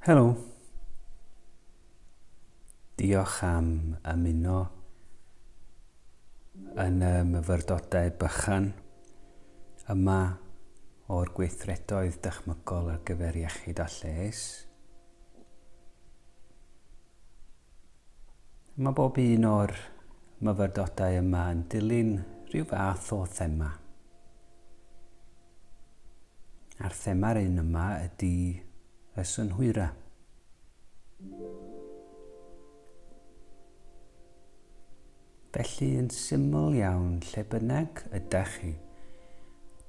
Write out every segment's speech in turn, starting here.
Helo. Diolch am ymuno yn y myfyrdodau bychan yma o'r Gweithredoedd Dychmygol ar gyfer Iechyd a Lles. Mae bob un o'r myfyrdodau yma yn dilyn rhyw fath o thema. A'r thema'r un yma ydy y synhwyrau. Felly yn syml iawn, lle bynnag ydych chi,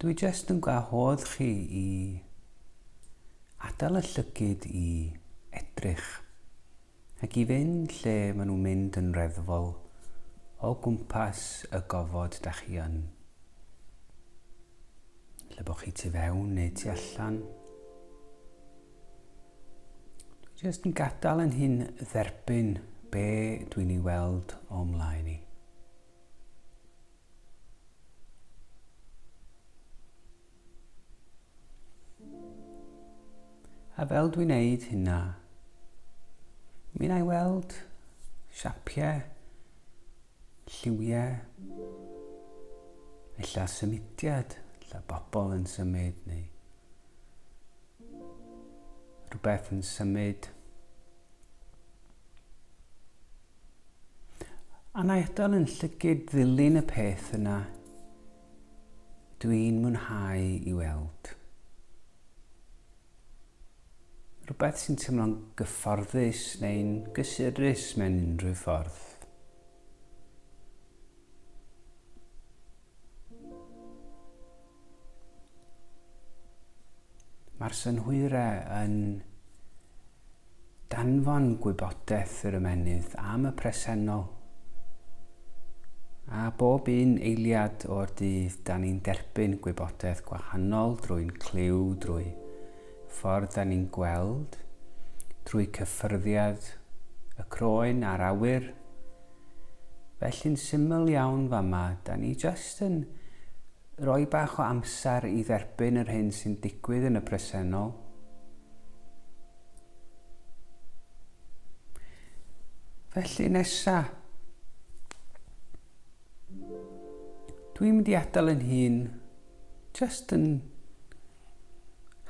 dwi jyst yn gwahodd chi i adael y llygyd i edrych ac i fynd lle maen nhw'n mynd yn reddfol o gwmpas y gofod dach chi yn. Lle bod chi tu fewn neu tu allan. Dwi jyst yn gadael yn hyn dderbyn be dwi'n ei weld o ymlaen i. A fel dwi'n neud hynna, mi'n ei weld siapiau, lliwiau, ella symudiad, ella bobl yn symud neu rhywbeth yn symud. A na i adael yn llygyd ddilyn y peth yna dwi'n mwynhau i weld. Rhywbeth sy'n teimlo'n gyfforddus neu'n gysurus mewn unrhyw ffordd. Mae'r synhwyrau yn danfon gwybodaeth yr ymennydd am y presennol. A bob un eiliad o'r dydd, da ni'n derbyn gwybodaeth gwahanol drwy'n cliw, drwy ffordd da ni'n gweld, drwy cyffyrddiad y croen a'r awyr. Felly'n syml iawn fama, da ni jyst yn rhoi bach o amser i dderbyn yr hyn sy'n digwydd yn y presennol. Felly nesa, dwi'n mynd i adael yn hun jyst yn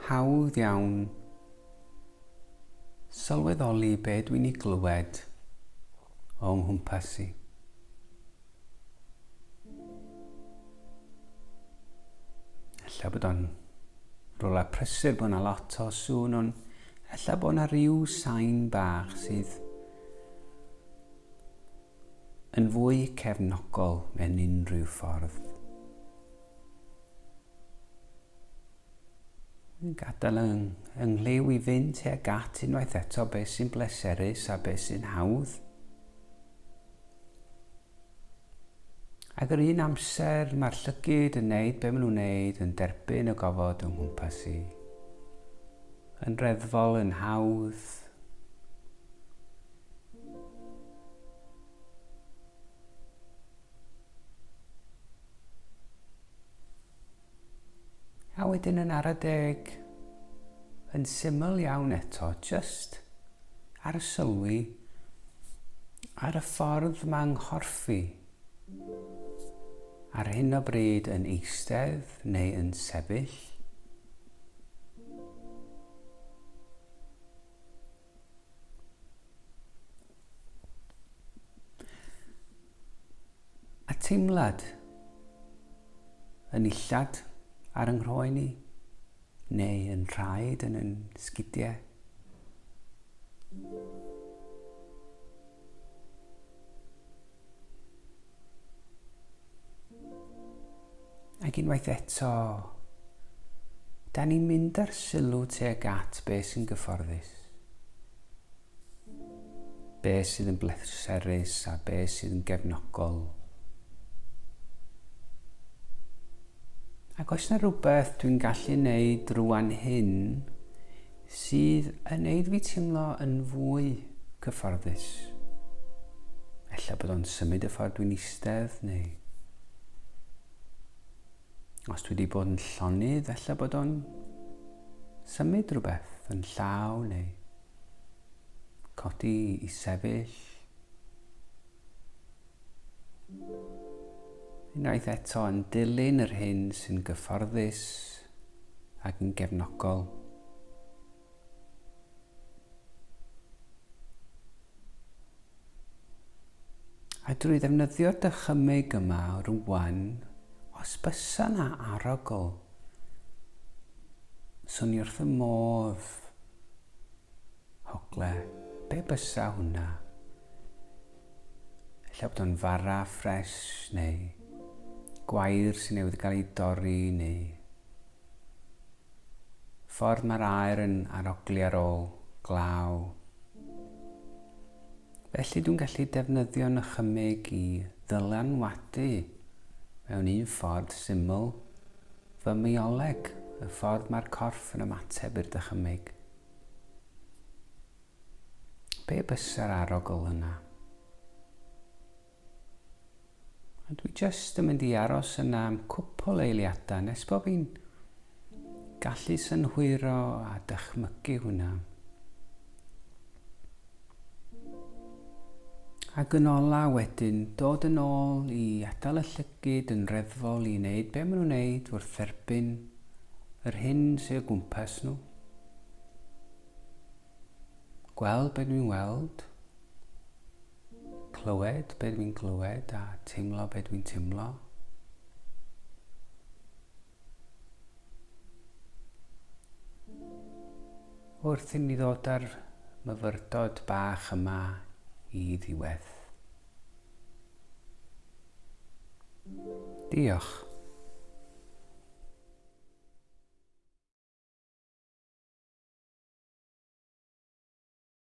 hawdd iawn sylweddoli be dwi'n ei glywed o'n nghwmpas i. Ella bod o'n rola prysur bod yna lot o sŵn, ond ella bod yna ryw sain bach sydd yn fwy cefnogol mewn unrhyw ffordd. Yn gadael yng nghyliw i fynd tuag at unwaith eto beth sy'n bleserus a beth sy'n hawdd. Ac yr un amser mae'r llygyd yn neud be maen nhw'n neud, yn derbyn y gofod yng nghwmpas i. Yn reddfol, yn hawdd. A wedyn yn ar y deg, yn syml iawn eto, jyst ar y sylwi, ar y ffordd mae'n nghorffi, ar hyn o bryd yn eistedd neu yn sefyll. A teimlad yn illad ar yng nghroen i, neu yn rhaid yn sgidiau. Ac unwaith eto, da ni'n mynd ar sylw tuag at beth sy'n gyfforddus. Beth sydd yn bleserus a beth sydd yn gefnogol. Ac oes yna rhywbeth dwi'n gallu neud rwan hyn sydd yn neud fi teimlo yn fwy cyfforddus. Ella bod o'n symud y ffordd dwi'n eistedd, neu os dwi wedi bod yn llonydd, ella bod o'n symud rhywbeth yn llaw, neu codi i sefyll. Unwaith eto yn dilyn yr hyn sy'n gyfforddus ac yn gefnogol. A drwy ddefnyddio'r dychymyg yma rwan, os bysa na arogl, swn i wrth y modd hogle, be bysa hwnna? Ella bod o'n fara ffres neu gwair sy'n newydd gael ei dorri neu ffordd mae'r aer yn arogli ar ôl glaw. Felly dwi'n gallu defnyddio'n ychymyg i ddylanwadu mewn un ffordd syml fy mioleg, y ffordd mae'r corff yn ymateb i'r dychymyg. Be bysa'r arogl yna? A dwi jyst yn mynd i aros yna am cwpl eiliadau nes bod fi'n gallu synhwyro a dychmygu hwnna. Ac yn ola wedyn, dod yn ôl i adael y llygyd yn reddfol i wneud be maen nhw'n wneud wrth dderbyn yr hyn sy'n o gwmpas nhw. Gweld be dwi'n weld, clywed be dwi'n clywed a teimlo be dwi'n teimlo. Wrth i ni ddod ar myfyrdod bach yma i ddiwedd. Diolch.